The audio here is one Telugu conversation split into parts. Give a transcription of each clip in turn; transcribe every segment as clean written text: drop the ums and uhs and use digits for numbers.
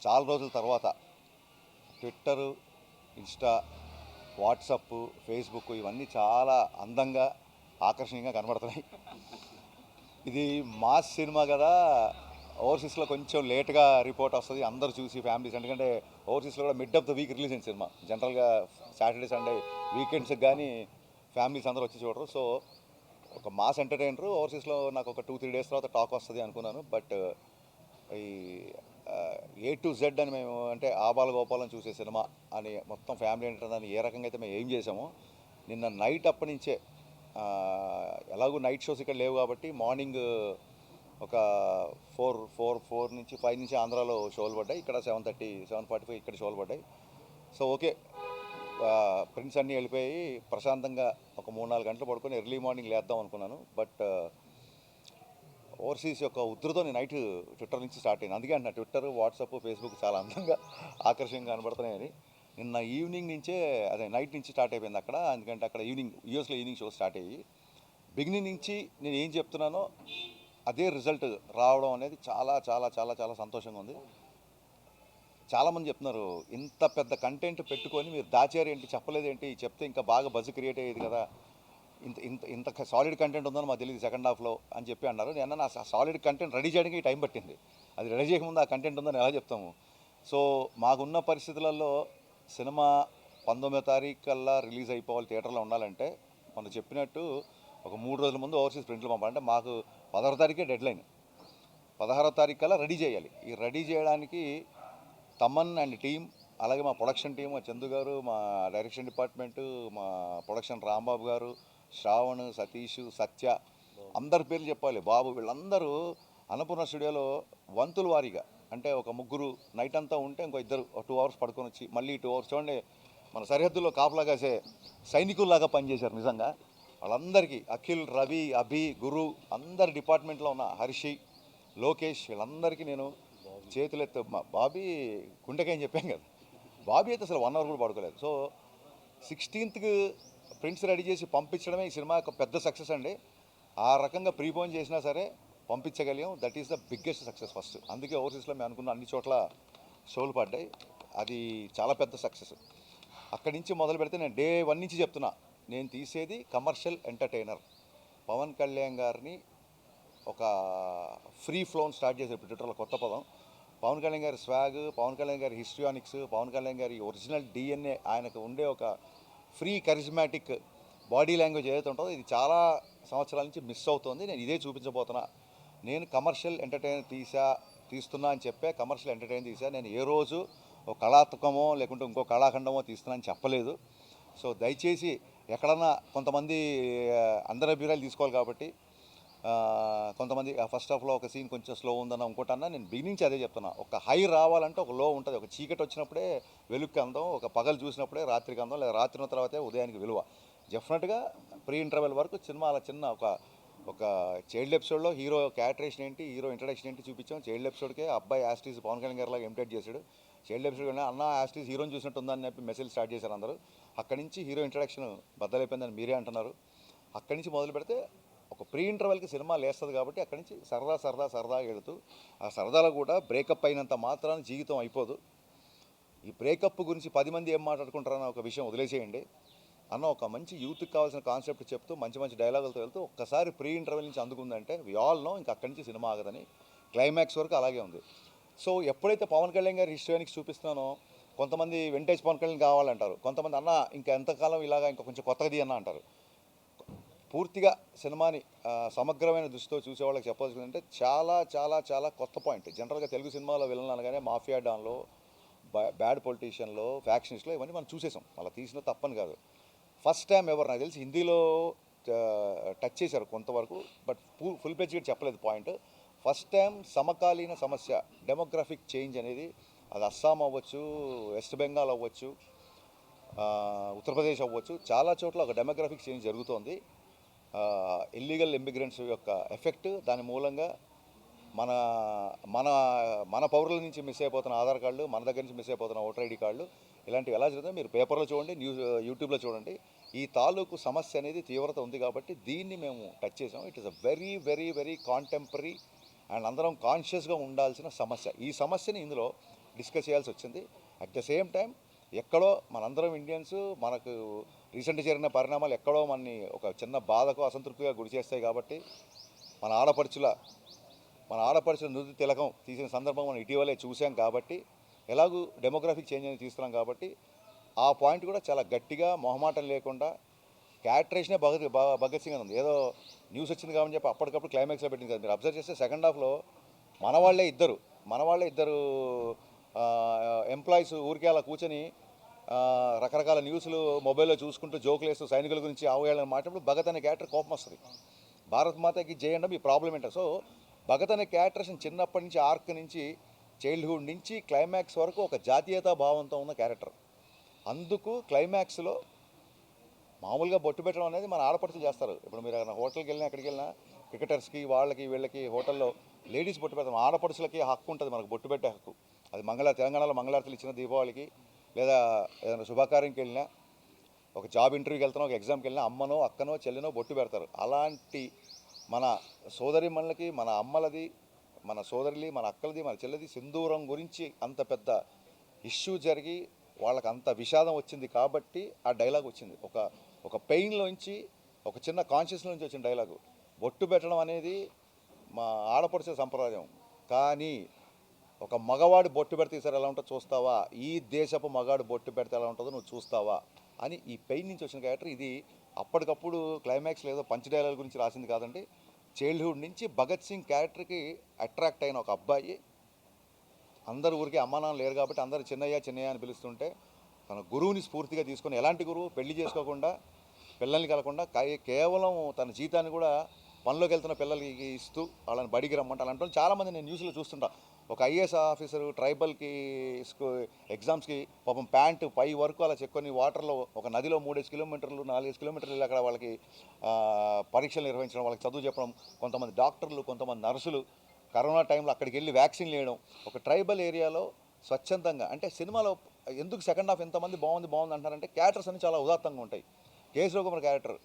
చాలా రోజుల తర్వాత ట్విట్టరు, ఇన్స్టా, వాట్సప్, ఫేస్బుక్ ఇవన్నీ చాలా అందంగా ఆకర్షణీయంగా కనబడుతున్నాయి. ఇది మాస్ సినిమా కదా, ఓవర్సీస్లో కొంచెం లేట్గా రిపోర్ట్ వస్తుంది, అందరూ చూసి ఫ్యామిలీస్. ఎందుకంటే ఓవర్సీస్లో కూడా mid of the week release అయిన సినిమా. జనరల్గా సాటర్డే సండే వీకెండ్స్కి కానీ ఫ్యామిలీస్ అందరూ వచ్చి చూడరు. సో ఒక మాస్ ఎంటర్టైనర్ ఓవర్సీస్లో నాకు ఒక 2-3 డేస్ తర్వాత టాక్ వస్తుంది అనుకున్నాను. బట్ ఈ ఏ టు జెడ్ అని మేము అంటే ఆబాల గోపాలం చూసే సినిమా అని మొత్తం ఫ్యామిలీ ఎంటర్టైనర్ అని ఏ రకంగా అయితే మేము ఏం చేసామో, నిన్న నైట్ అప్పటి నుంచే ఎలాగూ నైట్ షోస్ ఇక్కడ లేవు కాబట్టి మార్నింగ్ ఒక 4 నుంచి 5 నుంచి ఆంధ్రాలో షోలు పడ్డాయి. ఇక్కడ 7:30 7:45 ఇక్కడ షోలు పడ్డాయి. సో ఓకే, ప్రిన్స్ అన్నీ వెళ్ళిపోయి ప్రశాంతంగా ఒక 3-4 గంటలు పడుకొని ఎర్లీ మార్నింగ్ లేద్దాం అనుకున్నాను. బట్ ఓవర్సీస్ యొక్క ఉధృతం నైట్ ట్విట్టర్ నుంచి స్టార్ట్ అయింది. అందుకే అంటున్నా, ట్విట్టర్, వాట్సాప్, ఫేస్బుక్ చాలా అందంగా ఆకర్షణీయంగా కనబడుతున్నాయని. నిన్న ఈవినింగ్ నుంచే అదే నైట్ నుంచి స్టార్ట్ అయిపోయింది అక్కడ. ఎందుకంటే అక్కడ యూఎస్లో ఈవినింగ్ షో స్టార్ట్ అయ్యి బిగినింగ్ నుంచి నేను ఏం చెప్తున్నానో అదే రిజల్ట్ రావడం అనేది చాలా చాలా చాలా చాలా సంతోషంగా ఉంది. చాలామంది చెప్తున్నారు, ఇంత పెద్ద కంటెంట్ పెట్టుకొని మీరు దాచారేంటి, చెప్పలేదేంటి, చెప్తే ఇంకా బాగా బజ్ క్రియేట్ అయ్యేది కదా, ఇంత ఇంత ఇంత సాలిడ్ కంటెంట్ ఉందని మాకు తెలియదు సెకండ్ హాఫ్లో అని చెప్పి అన్నారు. నేను నా సాలిడ్ కంటెంట్ రెడీ చేయడానికి టైం పట్టింది. అది రెడీ చేయకముందు ఆ కంటెంట్ ఉందని ఎలా చెప్తాము? సో మాకున్న పరిస్థితులలో సినిమా 19వ తారీఖు కల్లా రిలీజ్ అయిపోవాలి, థియేటర్లో ఉండాలంటే మనం చెప్పినట్టు ఒక 3 రోజుల ముందు ఓవర్సీస్ ప్రింట్లు పంపాలంటే మాకు 16వ తారీఖే డెడ్ లైన్. 16వ తారీఖు కల్లా రెడీ చేయాలి. ఈ రెడీ చేయడానికి తమన్ అండ్ టీం, అలాగే మా ప్రొడక్షన్ టీం, మా చందు గారు, మా డైరెక్షన్ డిపార్ట్మెంటు, మా ప్రొడక్షన్ రాంబాబు గారు, శ్రావణ్, సతీష్, సత్య, అందరి పేర్లు చెప్పాలి, బాబు, వీళ్ళందరూ అన్నపూర్ణ స్టూడియోలో వంతుల వారీగా అంటే ఒక ముగ్గురు నైట్ అంతా ఉంటే ఇంకో ఇద్దరు 2 అవర్స్ పడుకొని వచ్చి మళ్ళీ 2 అవర్స్ చూడండి, మన సరిహద్దుల్లో కాపలా కాసే సైనికుల్లాగా పనిచేశారు నిజంగా. వాళ్ళందరికీ అఖిల్, రవి, అభి, గురు, అందరి డిపార్ట్మెంట్లో ఉన్న హర్షి, లోకేష్, వీళ్ళందరికీ నేను చేతులెత్తి బాబీ గుండెకాయని చెప్పాను కదా, బాబీ అయితే అసలు 1 అవర్ కూడా పడుకోలేదు. సో 16th ప్రింట్స్ రెడీ చేసి పంపించడమే ఈ సినిమా యొక్క పెద్ద సక్సెస్ అండి. ఆ రకంగా ప్రీపోన్ చేసినా సరే పంపించగలిగాం. That is the biggest success first. అందుకే ఓవర్సీస్లో మేము అనుకున్న అన్ని చోట్ల షోలు పడ్డాయి. అది చాలా పెద్ద సక్సెస్. అక్కడి నుంచి మొదలు పెడితే నేను డే 1 నుంచి చెప్తున్నా, నేను తీసేది కమర్షియల్ ఎంటర్టైనర్. పవన్ కళ్యాణ్ గారిని ఒక ఫ్రీ ఫ్లోన్ స్టార్ట్ చేసే ట్విట్టర్లో కొత్త పదం. పవన్ కళ్యాణ్ గారి స్వాగ్, పవన్ కళ్యాణ్ గారి హిస్ట్రియానిక్స్, పవన్ కళ్యాణ్ గారి ఒరిజినల్ డిఎన్ఏ, ఆయనకు ఉండే ఒక ఫ్రీ కరిజ్మాటిక్ బాడీ లాంగ్వేజ్ ఏదైతే ఉంటుందో ఇది చాలా సంవత్సరాల నుంచి మిస్ అవుతుంది. నేను ఇదే చూపించబోతున్నా. నేను కమర్షియల్ ఎంటర్టైనర్ తీస్తున్నా అని చెప్పే కమర్షియల్ ఎంటర్టైనర్ తీసా. నేను ఏ రోజు ఒక కళాత్మకమో లేకుంటే ఇంకో కళాఖండమో తీస్తున్నా అని చెప్పలేదు. సో దయచేసి ఎక్కడన్నా కొంతమంది అందరి అభిప్రాయాలు తీసుకోవాలి కాబట్టి కొంతమంది ఫస్ట్ హాఫ్లో ఒక సీన్ కొంచెం స్లో ఉందన్న ఇంకోటన్నా, నేను బిగినించి అదే చెప్తున్నా. ఒక హై రావాలంటే ఒక లో ఉంటుంది. ఒక చీకటి వచ్చినప్పుడే వెలుగుకి అందం, ఒక పగలు చూసినప్పుడే రాత్రికి అందం, లేదా రాత్రి తర్వాతే ఉదయానికి విలువ. డెఫినెట్గా ప్రీ ఇంటర్వెల్ వరకు సినిమా అలా చిన్న ఒక చైల్డ్ ఎపిసోడ్లో హీరో క్యారెక్టరేషన్ ఏంటి, హీరో ఇంట్రడక్షన్ ఏంటి చూపించాం. చైల్డ్ ఎపిసోడ్కే అబ్బాయి యాస్టీస్ పవన్ కళ్యాణ్ గారిలాగా ఇమిటేట్ చేశాడు. చైల్డ్ ఎపిసోడ్ అన్న యాస్టీస్ హీరోని చూసినట్టు ఉందని చెప్పి మెసేజ్ స్టార్ట్ చేశారు అందరూ. అక్కడి నుంచి హీరో ఇంట్రడక్షన్ బద్దలైపోయిందని మీరే అంటున్నారు. అక్కడి నుంచి మొదలు పెడితే ఒక ప్రీ ఇంటర్వెల్కి సినిమా లేస్తుంది కాబట్టి అక్కడి నుంచి సరదాగా వెళుతూ ఆ సరదాలో కూడా బ్రేకప్ అయినంత మాత్రాన జీవితం అయిపోదు. ఈ బ్రేకప్ గురించి 10 మంది ఏం మాట్లాడుకుంటారన్న ఒక విషయం వదిలేసేయండి అన్న. ఒక మంచి యూత్కి కావాల్సిన కాన్సెప్ట్ చెప్తూ మంచి డైలాగులతో వెళ్తూ ఒక్కసారి ప్రీ ఇంటర్వెల్ నుంచి అందుకుందంటే వి ఆల్ నో ఇంకా అక్కడి నుంచి సినిమా ఆగదని. క్లైమాక్స్ వరకు అలాగే ఉంది. సో ఎప్పుడైతే పవన్ కళ్యాణ్ గారి హిస్టరీకి చూపిస్తున్నానో కొంతమంది వెంటేజ్ పవన్ కళ్యాణ్ కావాలంటారు, కొంతమంది అన్న ఇంకా ఎంతకాలం ఇలాగా ఇంకా కొంచెం కొత్తది అన్న అంటారు. పూర్తిగా సినిమాని సమగ్రమైన దృష్టితో చూసేవాళ్ళకి చెప్పాల్సిందంటే చాలా చాలా చాలా కొత్త పాయింట్. జనరల్గా తెలుగు సినిమాలో విలన్ అనగానే మాఫియా డాన్లో, బ్యాడ్ పొలిటీషియన్లో, ఫ్యాక్షనిస్ట్లో ఇవన్నీ మనం చూసేసాం. అలా తీసిన తప్పని కాదు. ఫస్ట్ టైం ఎవరు నాకు తెలిసి హిందీలో టచ్ చేశారు కొంతవరకు, బట్ ఫుల్ పేజ్గా చెప్పలేదు పాయింట్. ఫస్ట్ టైం సమకాలీన సమస్య డెమోగ్రఫిక్ చేంజ్ అనేది, అది అస్సాం అవ్వచ్చు, వెస్ట్ బెంగాల్ అవ్వచ్చు, ఉత్తరప్రదేశ్ అవ్వచ్చు, చాలా చోట్ల ఒక డెమోగ్రఫిక్ చేంజ్ జరుగుతోంది. ఇల్లీగల్ ఇమిగ్రెంట్స్ యొక్క ఎఫెక్ట్, దాని మూలంగా మన మన మన పౌరుల నుంచి మిస్ అయిపోతున్న ఆధార్ కార్డులు, మన దగ్గర నుంచి మిస్ అయిపోతున్న ఓటర్ ఐడి కార్డులు, ఇలాంటివి ఎలా జరుగుతాయి మీరు పేపర్లో చూడండి, యూట్యూబ్లో చూడండి. ఈ తాలూకు సమస్య అనేది తీవ్రత ఉంది కాబట్టి దీన్ని మేము టచ్ చేసాం. It is a very very very contemporary and అందరం కాన్షియస్గా ఉండాల్సిన సమస్య. ఈ సమస్యని ఇందులో డిస్కస్ చేయాల్సి వచ్చింది. అట్ ద సేమ్ టైం ఎక్కడో మనందరం ఇండియన్స్, మనకు రీసెంట్గా జరిగిన పరిణామాలు ఎక్కడో మనని ఒక చిన్న బాధకు అసంతృప్తిగా గురి చేస్తాయి. కాబట్టి మన ఆడపడుచుల నుది తిలకం తీసిన సందర్భం మనం ఇటీవలే చూసాం. కాబట్టి ఎలాగూ డెమోగ్రఫిక్ చేంజ్ అనేది తీస్తున్నాం. కాబట్టి ఆ పాయింట్ కూడా చాలా గట్టిగా మొహమాటం లేకుండా క్యారెక్టరేషనే భగత్ సింగ్ అని ఉంది. ఏదో న్యూస్ వచ్చింది కాబట్టి చెప్పి అప్పటికప్పుడు క్లైమాక్స్లో పెట్టింది కదా. మీరు అబ్జర్వ్ చేస్తే సెకండ్ హాఫ్లో మన వాళ్ళే ఇద్దరు ఎంప్లాయీస్ ఊరికే అలా కూర్చొని రకరకాల న్యూస్లు మొబైల్లో చూసుకుంటూ జోకులు వేస్తూ సైనికుల గురించి అవగాహన మాట్లాడినప్పుడు భగత్ అనే క్యారెక్టర్ కోపం వస్తుంది. భారత్ మాతకి జై అనడం ఈ ప్రాబ్లం ఏంటో. సో భగత్ అనే క్యారెక్టర్స్ని చిన్నప్పటి నుంచి ఆర్క్ నుంచి చైల్డ్హుడ్ నుంచి క్లైమాక్స్ వరకు ఒక జాతీయతా భావంతో ఉన్న క్యారెక్టర్. అందుకు క్లైమాక్స్లో మామూలుగా బొట్టు పెట్టడం అనేది మన ఆడపడుచులు చేస్తారు. ఇప్పుడు మీరు హోటల్కి వెళ్ళినా ఎక్కడికి వెళ్ళినా క్రికెటర్స్కి వీళ్ళకి హోటల్లో లేడీస్ బొట్టు పెడతాం. ఆడపడుచులకి హక్కు ఉంటుంది మనకు బొట్టు పెట్టే హక్కు. అది తెలంగాణలో మంగళారతులు ఇచ్చిన దీపావళికి లేదా ఏదైనా శుభకార్యంకి వెళ్ళినా, ఒక జాబ్ ఇంటర్వ్యూకి వెళ్తున్నా, ఒక ఎగ్జామ్కి వెళ్ళినా అమ్మనో అక్కనో చెల్లినో బొట్టు పెడతారు. అలాంటి మన సోదరిమణులకి, మన అమ్మలది, మన సోదరులి, మన అక్కలది, మన చెల్లిది సింధూరం గురించి అంత పెద్ద ఇష్యూ జరిగి వాళ్ళకి అంత విషాదం వచ్చింది. కాబట్టి ఆ డైలాగ్ వచ్చింది. ఒక పెయిన్లోంచి, ఒక చిన్న కాన్షియస్ నుంచి వచ్చిన డైలాగు. బొట్టు పెట్టడం అనేది మా ఆడపడిచే సంప్రదాయం. కానీ ఒక మగవాడు బొట్టు పెడితే సరే ఎలా ఉంటుందో చూస్తావా, ఈ దేశపు మగాడు బొట్టు పెడితే ఎలా ఉంటుందో నువ్వు చూస్తావా అని ఈ పెయిన్ నుంచి వచ్చిన క్యారెక్టర్ ఇది. అప్పటికప్పుడు క్లైమాక్స్ లేదో పంచ్ డైలాగ్ గురించి రాసింది కాదండి. చైల్డ్హుడ్ నుంచి భగత్ సింగ్ క్యారెక్టర్కి అట్రాక్ట్ అయిన ఒక అబ్బాయి, అందరు ఊరికి అమ్మా నాన్న లేరు కాబట్టి అందరు చిన్నయ్య అని పిలుస్తుంటే తన గురువుని స్ఫూర్తిగా తీసుకొని, ఎలాంటి గురువు, పెళ్లి చేసుకోకుండా పిల్లల్ని కలకుండా కేవలం తన జీతాన్ని కూడా పనిలోకి వెళ్తున్న పిల్లలకి ఇస్తూ వాళ్ళని బడికి రమ్మంటే అలాంటి చాలామంది నేను న్యూస్లో చూస్తుంటా. ఒక ఐఏఎస్ ఆఫీసరు ట్రైబల్కి ఎగ్జామ్స్కి పాపం ప్యాంటు పై వరకు అలా చెక్కొని వాటర్లో ఒక నదిలో 3 కిలోమీటర్లు 4 కిలోమీటర్లు అక్కడ వాళ్ళకి పరీక్షలు నిర్వహించడం, వాళ్ళకి చదువు చెప్పడం, కొంతమంది డాక్టర్లు, కొంతమంది నర్సులు కరోనా టైంలో అక్కడికి వెళ్ళి వ్యాక్సిన్ వేయడం, ఒక ట్రైబల్ ఏరియాలో స్వచ్ఛందంగా. అంటే సినిమాలో ఎందుకు సెకండ్ హాఫ్ ఎంతమంది బాగుంది అంటారంటే క్యారెక్టర్స్ అన్ని చాలా ఉదాత్తంగా ఉంటాయి. కేసు రఘుమార్ క్యారెక్టర్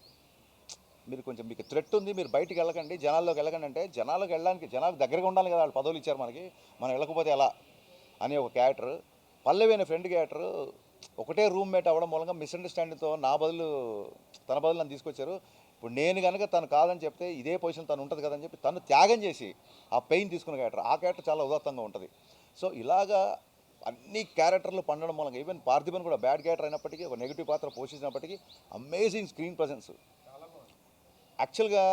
మీకు థ్రెట్ ఉంది, మీరు బయటికి వెళ్ళకండి, జనాల్లోకి వెళ్ళకండి అంటే జనాలకు వెళ్ళడానికి జనాలకు దగ్గరగా ఉండాలి కదా, వాళ్ళు పదవులు ఇచ్చారు మనకి, మనం వెళ్ళకపోతే ఎలా అనే ఒక క్యారెక్టర్. పల్లవి అనే ఫ్రెండ్ క్యారెక్టర్ ఒకటే రూమ్మేట్ అవ్వడం మూలంగా మిస్అండర్స్టాండింగ్తో తన బదులు నన్ను తీసుకొచ్చారు. ఇప్పుడు నేను కనుక తను కాదని చెప్తే ఇదే పొజిషన్ తను ఉంటుంది కదని చెప్పి తను త్యాగం చేసి ఆ పెయిన్ తీసుకున్న క్యారెక్టర్, ఆ క్యారెక్టర్ చాలా ఉదాత్తంగా ఉంటుంది. సో ఇలాగా అన్ని క్యారెక్టర్లు పండడం మూలంగా ఈవెన్ పార్థిబన్ కూడా బ్యాడ్ క్యారెక్టర్ అయినప్పటికీ, ఒక నెగిటివ్ పాత్ర పోషించినప్పటికీ అమేజింగ్ స్క్రీన్ ప్రజెన్స్. యాక్చువల్గా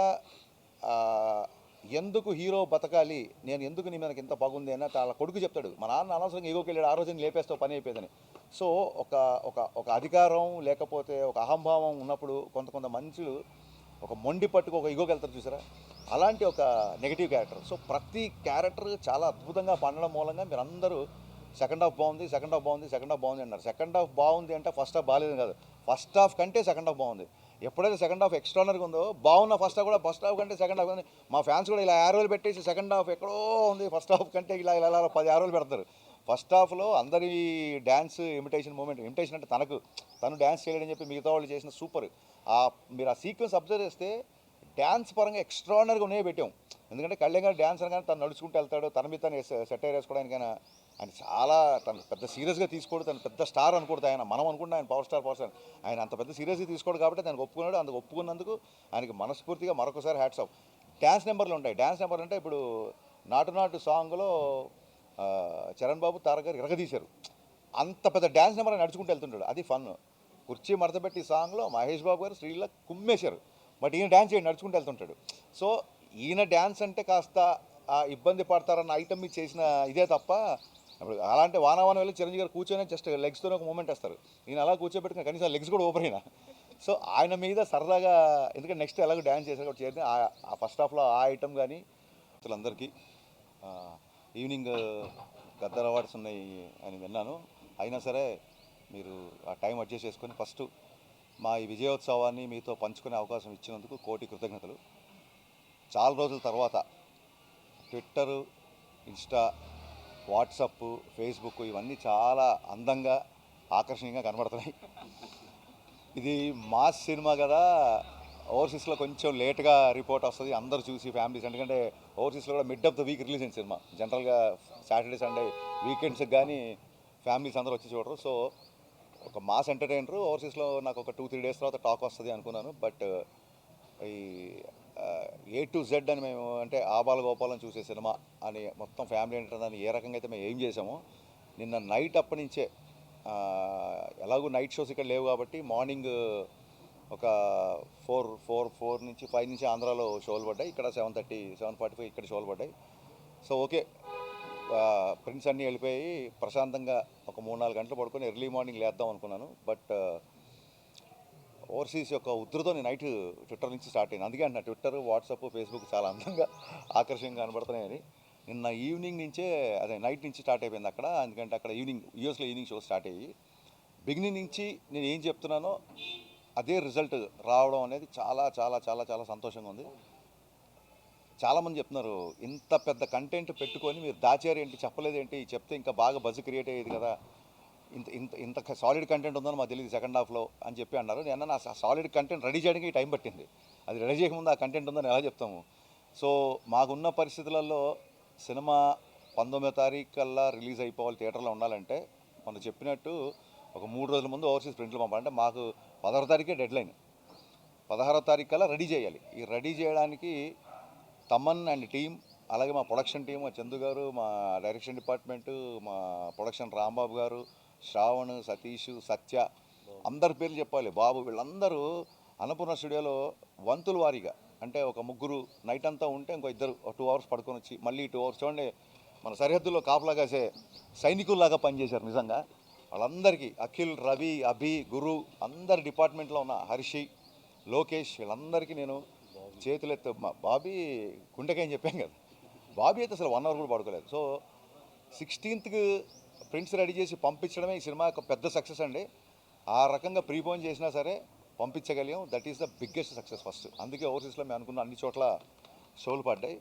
ఎందుకు హీరో బతకాలి, నేను ఎందుకు నీ మనకి ఇంత బాగుంది అని వాళ్ళ కొడుకు చెప్తాడు. మా నాన్న అనవసరంగా ఈగోకి వెళ్ళాడు, ఆ రోజున లేపేస్తావు పని అయిపోయిందని. సో ఒక అధికారం లేకపోతే ఒక అహంభావం ఉన్నప్పుడు కొంత మనుషులు ఒక మొండి పట్టుకు ఒక ఈగోకి వెళ్తారు చూసారా, అలాంటి ఒక నెగిటివ్ క్యారెక్టర్. సో ప్రతి క్యారెక్టర్ చాలా అద్భుతంగా పండడం మూలంగా మీరు అందరూ సెకండ్ హాఫ్ బాగుంది అన్నారు. సెకండ్ హాఫ్ బాగుంది అంటే ఫస్ట్ హాఫ్ బాగాలేదు కాదు, ఫస్ట్ హాఫ్ కంటే సెకండ్ హాఫ్ బాగుంది. ఎప్పుడైతే సెకండ్ హాఫ్ ఎక్స్ట్రానర్గా ఉందో, బాగున్న ఫస్ట్ హాఫ్ కంటే సెకండ్ హాఫ్ ఉంది. మా ఫ్యాన్స్ కూడా ఇలా ఆరోలు పెట్టేసి సెకండ్ హాఫ్ ఎక్కడో ఉంది, ఫస్ట్ హాఫ్ కంటే ఇలా 10 ఆరోలు పెడతారు. ఫస్ట్ హాఫ్లో అందరి డ్యాన్స్ ఇమిటేషన్ అంటే తను డ్యాన్స్ చేయలేడని చెప్పి మిగతా వాళ్ళు చేసిన సూపర్. మీరు ఆ సీక్వెన్స్ అబ్జర్వ్ చేస్తే డ్యాన్స్ పరంగా ఎక్స్ట్రానర్గా ఉన్నాయో పెట్టాం. ఎందుకంటే కళ్యాణ్ గారు డ్యాన్స్ అనగానే తను నడుచుకుంటూ వెళ్తాడు, తన మీద తను సెటైర్ వేసుకోవడానికైనా ఆయన చాలా తను పెద్ద సీరియస్గా తీసుకోడు, తను పెద్ద స్టార్ అనుకోడు. మనం అనుకుంటే ఆయన పవర్ స్టార్ ఆయన అంత పెద్ద సీరియస్గా తీసుకోడు కాబట్టి దానికి ఒప్పుకున్నాడు. అందుకు ఒప్పుకున్నందుకు ఆయనకి మనస్ఫూర్తిగా మరొకసారి హ్యాట్స్ ఆఫ్. డ్యాన్స్ నెంబర్లు ఉంటాయి. డ్యాన్స్ నెంబర్ అంటే ఇప్పుడు నాటు సాంగ్లో చరణ్ బాబు తారక్ గారు ఇరగదీశారు. అంత పెద్ద డ్యాన్స్ నెంబర్ నడుచుకుంటూ వెళ్తుంటాడు, అది ఫన్. కుర్చీ మడతపెట్టి సాంగ్లో మహేష్ బాబు గారు స్త్రీలా కుమ్మేశారు, బట్ ఈయన డ్యాన్స్ చేయండి నడుచుకుంటూ వెళ్తుంటాడు. సో ఈయన డ్యాన్స్ అంటే కాస్త ఇబ్బంది పడతారన్న ఐటమ్ మీద చేసిన ఇదే తప్ప, ఇప్పుడు అలాంటి వాన వెళ్ళి చిరంజీవి గారు కూర్చొని జస్ట్ లెగ్స్తోనే ఒక మూమెంట్ వేస్తారు, ఈయన అలా కూర్చోబెట్టుకుని కనీసం లెగ్స్ కూడా ఓపెన్ అయినా. సో ఆయన మీద సరదాగా, ఎందుకంటే నెక్స్ట్ ఎలాగో డ్యాన్స్ చేశారు కాబట్టి చేయండి. ఆ ఫస్ట్ హాఫ్లో ఆ ఐటమ్ కానీ అందరికీ ఈవినింగ్ గద్దర్ అవార్డ్స్ ఉన్నాయి అని విన్నాను. అయినా సరే మీరు ఆ టైం అడ్జస్ట్ చేసుకొని ఫస్ట్ మా ఈ విజయోత్సవాన్ని మీతో పంచుకునే అవకాశం ఇచ్చినందుకు కోటి కృతజ్ఞతలు. చాలా రోజుల తర్వాత ట్విట్టరు, ఇన్స్టా, వాట్సప్, ఫేస్బుక్ ఇవన్నీ చాలా అందంగా ఆకర్షణీయంగా కనబడుతున్నాయి. ఇది మాస్ సినిమా కదా, ఓవర్సీస్లో కొంచెం లేట్గా రిపోర్ట్ వస్తుంది, అందరూ చూసి ఫ్యామిలీస్. ఎందుకంటే ఓవర్సీస్లో కూడా mid of the week release అయిన సినిమా. జనరల్గా సాటర్డే సండే వీకెండ్స్కి కానీ ఫ్యామిలీస్ అందరూ వచ్చి చూడరు. సో ఒక మాస్ ఎంటర్టైనర్. ఓవర్సీస్లో నాకు ఒక 2-3 డేస్ తర్వాత టాక్ వస్తుంది అనుకున్నాను. బట్ ఈ ఏ టు జెడ్ అని మేము అంటే ఆబాల గోపాలం చూసే సినిమా అని మొత్తం ఫ్యామిలీ ఎంటర్టైనర్ అని ఏ రకంగా అయితే మేము ఏం చేసామో, నిన్న నైట్ అప్పటి నుంచే ఎలాగో నైట్ షోస్ ఇక్కడ లేవు కాబట్టి మార్నింగ్ ఒక 4 నుంచి 5 నుంచి ఆంధ్రాలో షోలు పడ్డాయి. ఇక్కడ 7:30 7:45 ఇక్కడ షోలు పడ్డాయి. సో ఓకే, ప్రిన్స్ అన్నీ వెళ్ళిపోయి ప్రశాంతంగా ఒక 3-4 గంటలు పడుకొని ఎర్లీ మార్నింగ్ లేద్దాం అనుకున్నాను. బట్ ఓవర్సీస్ యొక్క ఉధృతం నైట్ ట్విట్టర్ నుంచి స్టార్ట్ అయింది. అందుకే అంటున్నా, ట్విట్టర్, వాట్సాప్, ఫేస్బుక్ చాలా అందంగా ఆకర్షణీయంగా కనబడుతున్నాయని. నిన్న ఈవినింగ్ నుంచే అదే నైట్ నుంచి స్టార్ట్ అయిపోయింది అక్కడ. ఎందుకంటే అక్కడ యూఎస్లో ఈవినింగ్ షో స్టార్ట్ అయ్యి బిగినింగ్ నుంచి నేను ఏం చెప్తున్నానో అదే రిజల్ట్ రావడం అనేది చాలా చాలా చాలా చాలా సంతోషంగా ఉంది. చాలామంది చెప్తున్నారు, ఇంత పెద్ద కంటెంట్ పెట్టుకొని మీరు దాచారేంటి, చెప్పలేదేంటి, చెప్తే ఇంకా బాగా బజ్ క్రియేట్ అయ్యేది కదా, ఇంత ఇంత ఇంత సాలిడ్ కంటెంట్ ఉందని మాకు తెలియదు సెకండ్ హాఫ్లో అని చెప్పి అన్నారు. నేను నా సాలిడ్ కంటెంట్ రెడీ చేయడానికి టైం పట్టింది. అది రెడీ చేయకముందు ఆ కంటెంట్ ఉందని ఎలా చెప్తాము? సో మాకున్న పరిస్థితులలో సినిమా 19వ తారీఖు కల్లా రిలీజ్ అయిపోవాలి, థియేటర్లో ఉండాలంటే మనం చెప్పినట్టు ఒక 3 రోజుల ముందు ఓవర్సీస్ ప్రింట్లు పంపాలంటే మాకు 16వ తారీఖే డెడ్ లైన్. 16వ తారీఖు కల్లా రెడీ చేయాలి. ఈ రెడీ చేయడానికి తమన్ అండ్ టీం, అలాగే మా ప్రొడక్షన్ టీం, మా చందు గారు, మా డైరెక్షన్ డిపార్ట్మెంటు, మా ప్రొడక్షన్ రాంబాబు గారు, శ్రావణ్, సతీష్, సత్య, అందరి పేర్లు చెప్పాలి, బాబు, వీళ్ళందరూ అన్నపూర్ణ స్టూడియోలో వంతుల వారీగా అంటే ఒక 3 నైట్ అంతా ఉంటే ఇంకో 2 2 అవర్స్ పడుకొని వచ్చి మళ్ళీ 2 అవర్స్ చూడండి, మన సరిహద్దుల్లో కాపలా కాసే సైనికుల్లాగా పనిచేశారు నిజంగా. వాళ్ళందరికీ అఖిల్, రవి, అభి, గురు, అందరి డిపార్ట్మెంట్లో ఉన్న హర్షి, లోకేష్, వీళ్ళందరికీ నేను చేతులెత్తి బాబీ గుండెకాయ అని చెప్పాను కదా, బాబీ అయితే అసలు 1 అవర్ కూడా పడుకోలేదు. సో 16th ప్రింట్స్ రెడీ చేసి పంపించడమే ఈ సినిమా యొక్క పెద్ద సక్సెస్ అండి. ఆ రకంగా ప్రీపోన్ చేసినా సరే పంపించగలిగాం. That is the biggest success first. అందుకే ఓవర్సీస్లో మేము అనుకున్న అన్ని చోట్ల షోలు పడ్డాయి.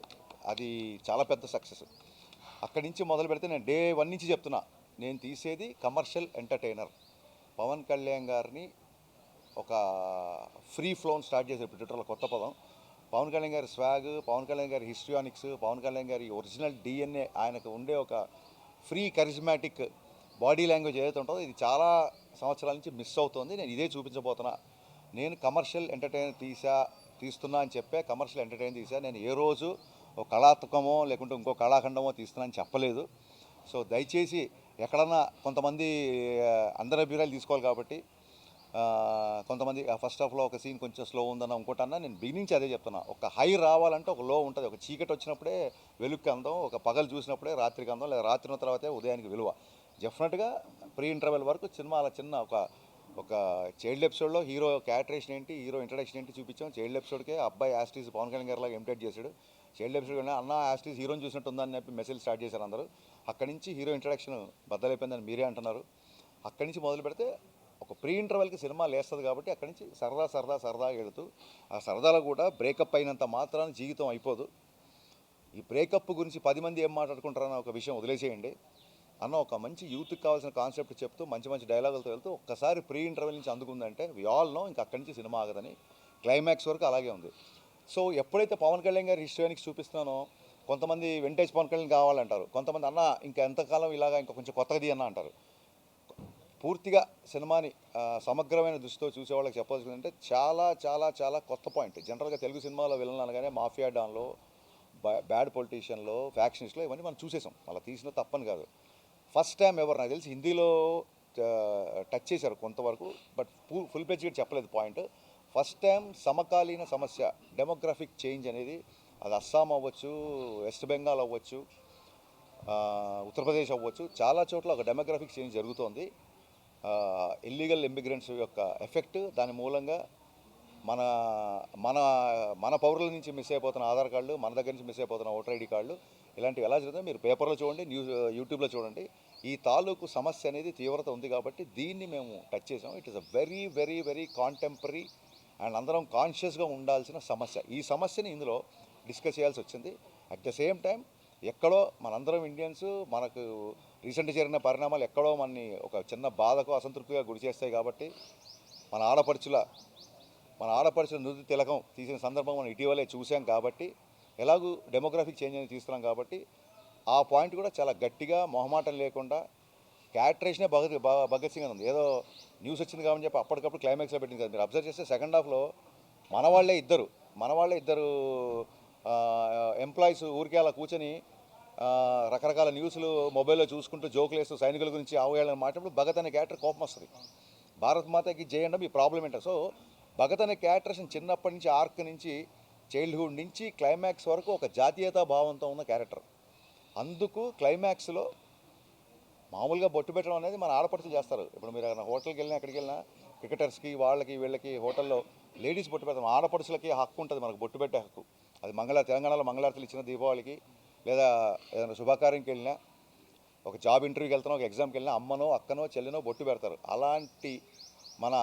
అది చాలా పెద్ద సక్సెస్. అక్కడి నుంచి మొదలు పెడితే నేను డే 1 నుంచి చెప్తున్నా, నేను తీసేది కమర్షియల్ ఎంటర్టైనర్. పవన్ కళ్యాణ్ గారిని ఒక ఫ్రీ ఫ్లోన్ స్టార్ట్ చేశారు ట్విట్టర్లో, కొత్త పదం. పవన్ కళ్యాణ్ గారి స్వాగ్, పవన్ కళ్యాణ్ గారి హిస్ట్రియానిక్స్, పవన్ కళ్యాణ్ గారి ఒరిజినల్ డిఎన్ఏ, ఆయనకు ఉండే ఒక ఫ్రీ కరిజ్మాటిక్ బాడీ లాంగ్వేజ్ ఏదైతే ఉంటుందో ఇది చాలా సంవత్సరాల నుంచి మిస్ అవుతుంది. నేను ఇదే చూపించబోతున్నా. నేను కమర్షియల్ ఎంటర్టైనర్ తీస్తున్నా అని చెప్పే కమర్షియల్ ఎంటర్టైనర్ తీసా. నేను ఏ రోజు ఒక కళాత్మకమో లేకుంటే ఇంకో కళాఖండమో తీస్తున్నా అని చెప్పలేదు. సో దయచేసి ఎక్కడన్నా కొంతమంది అందరి అభిప్రాయాలు తీసుకోవాలి కాబట్టి కొంతమంది ఫస్ట్ హాఫ్లో ఒక సీన్ కొంచెం స్లో ఉందన్న ఇంకోటన్నా, నేను బిగినింగ్ అదే చెప్తున్నా. ఒక హై రావాలంటే ఒక లో ఉంటుంది. ఒక చీకటి వచ్చినప్పుడే వెలుక్కి అందం, ఒక పగలు చూసినప్పుడే రాత్రికి అందం, లేదా రాత్రి ఉన్న తర్వాతే ఉదయానికి విలువ. డెఫినెట్గా ప్రీ ఇంటర్వెల్ వరకు సినిమా అలా చిన్న ఒక చైల్డ్ ఎపిసోడ్లో హీరో క్యారెక్టరేషన్ ఏంటి, హీరో ఇంట్రడక్షన్ ఏంటి చూపించాం. చైల్డ్ ఎపిసోడ్కే అబ్బాయి యాస్టీస్ పవన్ కళ్యాణ్ గారిలాగా ఇమిటేట్ చేశాడు. చైల్డ్ ఎపిసోడ్ అన్న యాస్టీస్ హీరోని చూసినట్టు ఉందని చెప్పి మెసేజ్ స్టార్ట్ చేశారు అందరూ. అక్కడి నుంచి హీరో ఇంట్రడక్షన్ బద్దలైపోయిందని మీరే అంటున్నారు. అక్కడి నుంచి మొదలు పెడితే ఒక ప్రీ ఇంటర్వెల్కి సినిమా లేస్తుంది కాబట్టి అక్కడి నుంచి సరదాగా వెళుతూ, ఆ సరదాలో కూడా బ్రేకప్ అయినంత మాత్రాన జీవితం అయిపోదు. ఈ బ్రేకప్ గురించి 10 మంది ఏం మాట్లాడుకుంటారన్న ఒక విషయం వదిలేసేయండి అన్న. ఒక మంచి యూత్కి కావాల్సిన కాన్సెప్ట్ చెప్తూ మంచి డైలాగులతో వెళ్తూ ఒక్కసారి ప్రీ ఇంటర్వెల్ నుంచి అందుకుందంటే వి ఆల్ నో ఇంకా అక్కడి నుంచి సినిమా ఆగదని. క్లైమాక్స్ వరకు అలాగే ఉంది. సో ఎప్పుడైతే పవన్ కళ్యాణ్ గారి హిస్టరీకి చూపిస్తున్నానో కొంతమంది వెంటేజ్ పవన్ కళ్యాణ్ కావాలంటారు, కొంతమంది అన్న ఇంకా ఎంతకాలం ఇలాగా ఇంకా కొంచెం కొత్తది అన్న అంటారు. పూర్తిగా సినిమాని సమగ్రమైన దృష్టితో చూసే వాళ్ళకి చెప్పాల్సిందంటే చాలా చాలా చాలా కొత్త పాయింట్. జనరల్గా తెలుగు సినిమాలో విలన్ అనగానే మాఫియా డాన్లో, బ్యాడ్ పొలిటీషియన్లో, ఫ్యాక్షనిస్ట్లో ఇవన్నీ మనం చూసేసాం. అలా తీసిన తప్పని కాదు. ఫస్ట్ టైం ఎవరు నాకు తెలిసి హిందీలో టచ్ చేశారు కొంతవరకు, బట్ ఫుల్ పేజ్గా చెప్పలేదు పాయింట్. ఫస్ట్ టైం సమకాలీన సమస్య డెమోగ్రఫిక్ చేంజ్ అనేది, అది అస్సాం అవ్వచ్చు, వెస్ట్ బెంగాల్ అవ్వచ్చు, ఉత్తరప్రదేశ్ అవ్వచ్చు, చాలా చోట్ల ఒక డెమోగ్రఫిక్ చేంజ్ జరుగుతోంది. ఇల్లీగల్ ఇమిగ్రెంట్స్ యొక్క ఎఫెక్ట్, దాని మూలంగా మన మన మన పౌరుల నుంచి మిస్ అయిపోతున్న ఆధార్ కార్డులు, మన దగ్గర నుంచి మిస్ అయిపోతున్న ఓటర్ ఐడి కార్డులు, ఇలాంటివి ఎలా జరుగుతాయి మీరు పేపర్లో చూడండి, యూట్యూబ్లో చూడండి. ఈ తాలూకు సమస్య అనేది తీవ్రత ఉంది కాబట్టి దీన్ని మేము టచ్ చేసాం. It is a very very very contemporary and అందరం కాన్షియస్గా ఉండాల్సిన సమస్య. ఈ సమస్యని ఇందులో డిస్కస్ చేయాల్సి వచ్చింది. అట్ ద సేమ్ టైం ఎక్కడో మనందరం ఇండియన్స్, మనకు రీసెంట్గా జరిగిన పరిణామాలు ఎక్కడో మనని ఒక చిన్న బాధకు, అసంతృప్తిగా గురి చేస్తాయి కాబట్టి మన ఆడపడుచుల మన ఆడపడుచుల నుది తిలకం తీసిన సందర్భం మనం ఇటీవలే చూసాం కాబట్టి, ఎలాగూ డెమోగ్రఫిక్ చేంజ్ అనేది తీస్తున్నాం కాబట్టి ఆ పాయింట్ కూడా చాలా గట్టిగా మొహమాటం లేకుండా క్యారెక్టరేషనే భగత్ సింగ్ అని ఉంది. ఏదో న్యూస్ వచ్చింది కాబట్టి చెప్పి అప్పటికప్పుడు క్లైమాక్స్లో పెట్టింది కదా. మీరు అబ్జర్వ్ చేస్తే సెకండ్ హాఫ్లో మన వాళ్ళే ఇద్దరు ఎంప్లాయీస్ ఊరికే అలా కూర్చొని రకరకాల న్యూస్లు మొబైల్లో చూసుకుంటూ జోకులు వేస్తూ సైనికుల గురించి అవగాహన మాట్లాడినప్పుడు భగత్ అనే క్యారెక్టర్ కోపం వస్తుంది. భారత్ మాతకి జై అనడం ఈ ప్రాబ్లం ఏంటో. సో భగత్ అనే క్యారెక్టర్స్ని చిన్నప్పటి నుంచి ఆర్క్ నుంచి చైల్డ్హుడ్ నుంచి క్లైమాక్స్ వరకు ఒక జాతీయతా భావంతో ఉన్న క్యారెక్టర్. అందుకు క్లైమాక్స్లో మామూలుగా బొట్టు పెట్టడం అనేది మన ఆడపడుచులు చేస్తారు. ఇప్పుడు మీరు హోటల్కి వెళ్ళినా ఎక్కడికి వెళ్ళినా క్రికెటర్స్కి వాళ్ళకి వీళ్ళకి హోటల్లో లేడీస్ బొట్టు పెడతాం. ఆడపడుచులకి హక్కు ఉంటుంది మనకు బొట్టు పెట్టే హక్కు. అది తెలంగాణలో మంగళారతులు ఇచ్చిన దీపావళికి లేదా ఏదైనా శుభకార్యంకి వెళ్ళినా, ఒక జాబ్ ఇంటర్వ్యూకి వెళ్తున్నా, ఒక ఎగ్జామ్కి వెళ్ళినా అమ్మనో అక్కనో చెల్లినో బొట్టు పెడతారు. అలాంటి మన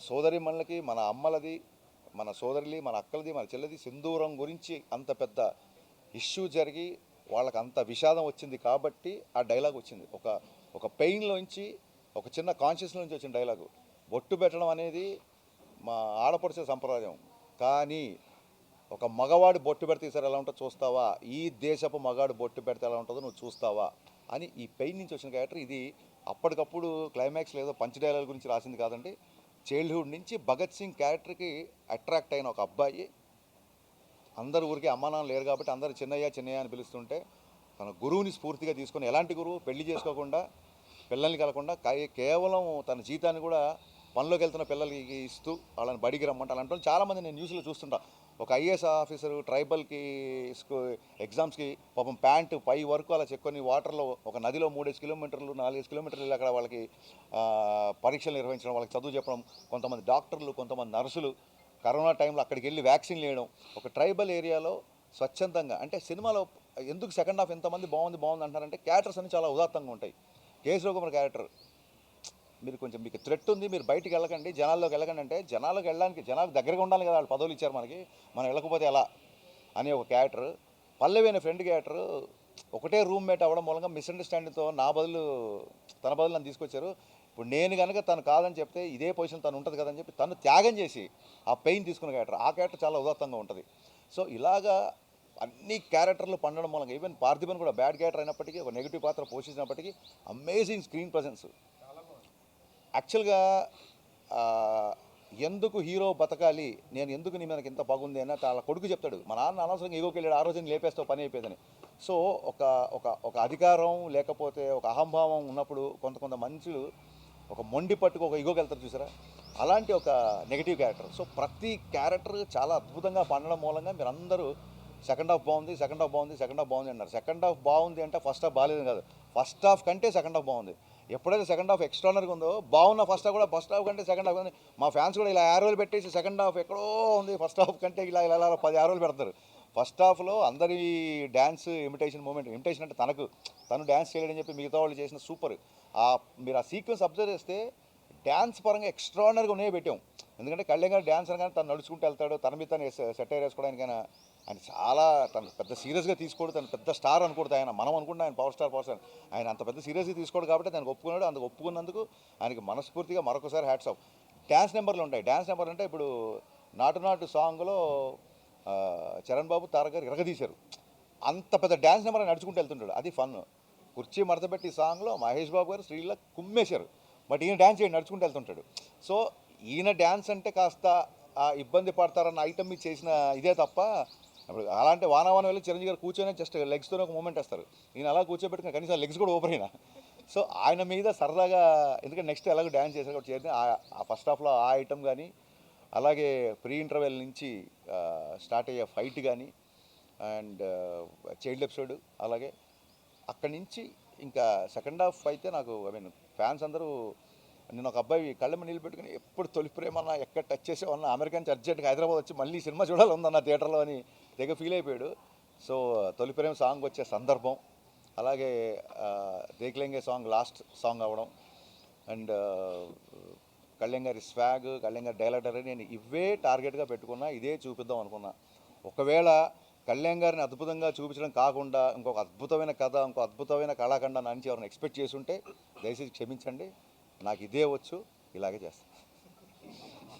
సోదరిమణులకి, మన అమ్మలది, మన సోదరులి, మన అక్కలది, మన చెల్లిది సింధూరం గురించి అంత పెద్ద ఇష్యూ జరిగి వాళ్ళకి అంత విషాదం వచ్చింది కాబట్టి ఆ డైలాగ్ వచ్చింది. ఒక పెయిన్లోంచి, ఒక చిన్న కాన్షియస్ నుంచి వచ్చిన డైలాగు. బొట్టు పెట్టడం అనేది మా ఆడపడుచే సంప్రదాయం. కానీ ఒక మగవాడు బొట్టు పెడితే ఈసారి ఎలా ఉంటుందో చూస్తావా, ఈ దేశపు మగాడు బొట్టు పెడితే ఎలా ఉంటుందో నువ్వు చూస్తావా అని ఈ పెయిన్ నుంచి వచ్చిన క్యారెక్టర్ ఇది. అప్పటికప్పుడు క్లైమాక్స్ లేదో పంచ్ డైలాగ్ గురించి రాసింది కాదండి. చైల్డ్హుడ్ నుంచి భగత్ సింగ్ క్యారెక్టర్కి అట్రాక్ట్ అయిన ఒక అబ్బాయి, అందరు ఊరికి అమ్మా నాన్న లేరు కాబట్టి అందరు చిన్నయ్య అని పిలుస్తుంటే తన గురువుని స్ఫూర్తిగా తీసుకొని, ఎలాంటి గురువు, పెళ్లి చేసుకోకుండా పిల్లల్ని కలకుండా కేవలం తన జీతాన్ని కూడా పనిలోకి వెళ్తున్న పిల్లలకి ఇస్తూ వాళ్ళని బడికి రమ్మంటే అలాంటి వాళ్ళు చాలామంది నేను న్యూస్లో చూస్తుంటా. ఒక ఐఏఎస్ ఆఫీసరు ట్రైబల్కి ఎగ్జామ్స్కి పాపం ప్యాంటు పై వరకు అలా చెక్కొని వాటర్లో ఒక నదిలో 3 కిలోమీటర్లు 4 కిలోమీటర్లు అక్కడ వాళ్ళకి పరీక్షలు నిర్వహించడం, వాళ్ళకి చదువు చెప్పడం, కొంతమంది డాక్టర్లు, కొంతమంది నర్సులు కరోనా టైంలో అక్కడికి వెళ్ళి వ్యాక్సిన్లు వేయడం, ఒక ట్రైబల్ ఏరియాలో స్వచ్ఛందంగా. అంటే సినిమాలో ఎందుకు సెకండ్ హాఫ్ ఎంతమంది బాగుంది అంటారంటే క్యారెక్టర్స్ అన్ని చాలా ఉదాత్తంగా ఉంటాయి. కేసు రఘుమార్ క్యారెక్టర్ మీకు థ్రెట్ ఉంది, మీరు బయటికి వెళ్ళకండి, జనాల్లోకి వెళ్ళకండి అంటే జనాలకు వెళ్ళడానికి జనాలకు దగ్గరగా ఉండాలి కదా, వాళ్ళు పదవులు ఇచ్చారు మనకి, మనం వెళ్ళకపోతే ఎలా అనే ఒక క్యారెక్టర్. పల్లవి అనే ఫ్రెండ్ క్యారెక్టర్ ఒకటే రూమ్మేట్ అవ్వడం మూలంగా మిస్అండర్స్టాండింగ్తో తన బదులు నన్ను తీసుకొచ్చారు. ఇప్పుడు నేను కనుక తను కాదని చెప్తే ఇదే పొజిషన్ తను ఉంటుంది కదని చెప్పి తను త్యాగం చేసి ఆ పెయిన్ తీసుకున్న క్యారెక్టర్, ఆ క్యారెక్టర్ చాలా ఉదాత్తంగా ఉంటుంది. సో ఇలాగా అన్ని క్యారెక్టర్లు పండడం మూలంగా ఈవెన్ పార్థిబన్ కూడా బ్యాడ్ క్యారెక్టర్ అయినప్పటికీ, ఒక నెగిటివ్ పాత్ర పోషించినప్పటికీ అమేజింగ్ స్క్రీన్ ప్రజెన్స్. యాక్చువల్గా ఎందుకు హీరో బతకాలి, నేను ఎందుకు నీ మనకి ఇంత బాగుంది అని వాళ్ళ కొడుకు చెప్తాడు. మా నాన్న అనవసరంగా ఈగోకి వెళ్ళాడు, ఆ రోజున లేపేస్తావు పని అయిపోయిందని. సో ఒక అధికారం లేకపోతే ఒక అహంభావం ఉన్నప్పుడు కొంత మనుషులు ఒక మొండి పట్టుకు ఒక ఈగోకి వెళ్తారు చూసారా, అలాంటి ఒక నెగిటివ్ క్యారెక్టర్. సో ప్రతి క్యారెక్టర్ చాలా అద్భుతంగా పండడం మూలంగా మీరు అందరూ సెకండ్ హాఫ్ బాగుంది అన్నారు. సెకండ్ హాఫ్ బాగుంది అంటే ఫస్ట్ హాఫ్ బాగాలేదు కాదు, ఫస్ట్ హాఫ్ కంటే సెకండ్ హాఫ్ బాగుంది. ఎప్పుడైతే సెకండ్ హాఫ్ ఎక్స్ట్రానర్గా ఉందో బాగున్న ఫస్ట్ హాఫ్ కూడా ఫస్ట్ హాఫ్ కంటే సెకండ్ హాఫ్ ఉంది. మా ఫ్యాన్స్ కూడా ఇలా ఆరోలు పెట్టేసి సెకండ్ హాఫ్ ఎక్కడో ఉంది ఫస్ట్ హాఫ్ కంటే ఇలా 10 ఆరోలు పెడతారు. ఫస్ట్ హాఫ్లో అందరి డ్యాన్స్ ఇమిటేషన్ అంటే తను డ్యాన్స్ చేయలేదని చెప్పి మిగతా వాళ్ళు చేసిన సూపర్. మీరు ఆ సీక్వెన్స్ అబ్జర్వ్ చేస్తే డ్యాన్స్ పరంగా ఎక్స్ట్రానర్గా ఉన్నాయో పెట్టాం. ఎందుకంటే కళ్యాణ్ గారు డ్యాన్స్ అనగానే తను నడుచుకుంటూ వెళ్తాడు, తన మీద తను సెటైర్ వేసుకోవడానికైనా ఆయన చాలా తను పెద్ద సీరియస్గా తీసుకోడు, తను పెద్ద స్టార్ అనుకోడు. మనం అనుకుంటున్నాం ఆయన పవర్ స్టార్ ఆయన అంత పెద్ద సీరియస్గా తీసుకోడు కాబట్టి తనకు ఒప్పుకున్నాడు. అందుకు ఒప్పుకున్నందుకు ఆయనకి మనస్ఫూర్తిగా మరొకసారి హ్యాట్స్ ఆఫ్. డ్యాన్స్ నెంబర్లు ఉంటాయి. డ్యాన్స్ నెంబర్ అంటే ఇప్పుడు నాటు సాంగ్లో చరణ్ బాబు తారక్ గారు ఇరగదీశారు. అంత పెద్ద డ్యాన్స్ నెంబర్ నడుచుకుంటూ వెళ్తుంటాడు, అది ఫన్. కుర్చీ మడతపెట్టి సాంగ్లో మహేష్ బాబు గారు శ్రీలా కుమ్మేశారు, బట్ ఈయన డ్యాన్స్ చేయండి నడుచుకుంటూ వెళ్తుంటాడు. సో ఈయన డ్యాన్స్ అంటే కాస్త ఇబ్బంది పడతారన్న ఐటమ్ మీద చేసిన ఇదే తప్ప, ఇప్పుడు అలాంటి వానవాన వెళ్ళి చిరంజీవి గారు కూర్చొని జస్ట్ లెగ్స్తో ఒక మూమెంట్ వేస్తారు, ఈయన అలా కూర్చోబెట్టుకుని కనీసం లెగ్స్ కూడా ఓపెన్ అయినా. సో ఆయన మీద సరదాగా, ఎందుకంటే నెక్స్ట్ ఎలాగో డ్యాన్స్ చేశారు కాబట్టి చేసి ఆ ఫస్ట్ హాఫ్లో ఆ ఐటమ్ కానీ, అలాగే ప్రీ ఇంటర్వెల్ నుంచి స్టార్ట్ అయ్యే ఫైట్ కానీ, అండ్ చైల్డ్ ఎపిసోడ్, అలాగే అక్కడి నుంచి ఇంకా సెకండ్ హాఫ్ అయితే నాకు ఫ్యాన్స్ అందరూ, నేను ఒక అబ్బాయి కళ్ళమ్మ నీళ్ళు పెట్టుకుని ఎప్పుడు తొలి ప్రేమన్నా ఎక్కడ టచ్ చేసేవన్నా అమెరికా నుంచి అర్జెంట్గా హైదరాబాద్ వచ్చి మళ్ళీ సినిమా చూడాలి ఉందన్న థియేటర్లో అని తెగ ఫీల్ అయిపోయాడు. సో తొలి ప్రేమ సాంగ్ వచ్చే సందర్భం, అలాగే దేక్లేంగే సాంగ్ లాస్ట్ సాంగ్ అవ్వడం, అండ్ కళ్యాణ్ గారి స్వాగ్, కళ్యాణ్ గారి డైలాగ్, నేను ఇవే టార్గెట్గా పెట్టుకున్నా, ఇదే చూపిద్దాం అనుకున్నా. ఒకవేళ కళ్యాణ్ గారిని అద్భుతంగా చూపించడం కాకుండా ఇంకొక అద్భుతమైన కథ, ఇంకో అద్భుతమైన కళాఖండ నుంచి ఎవరైనా ఎక్స్పెక్ట్ చేసి ఉంటే దయచేసి క్షమించండి. నాకు ఇదే వచ్చు, ఇలాగే చేస్తాను.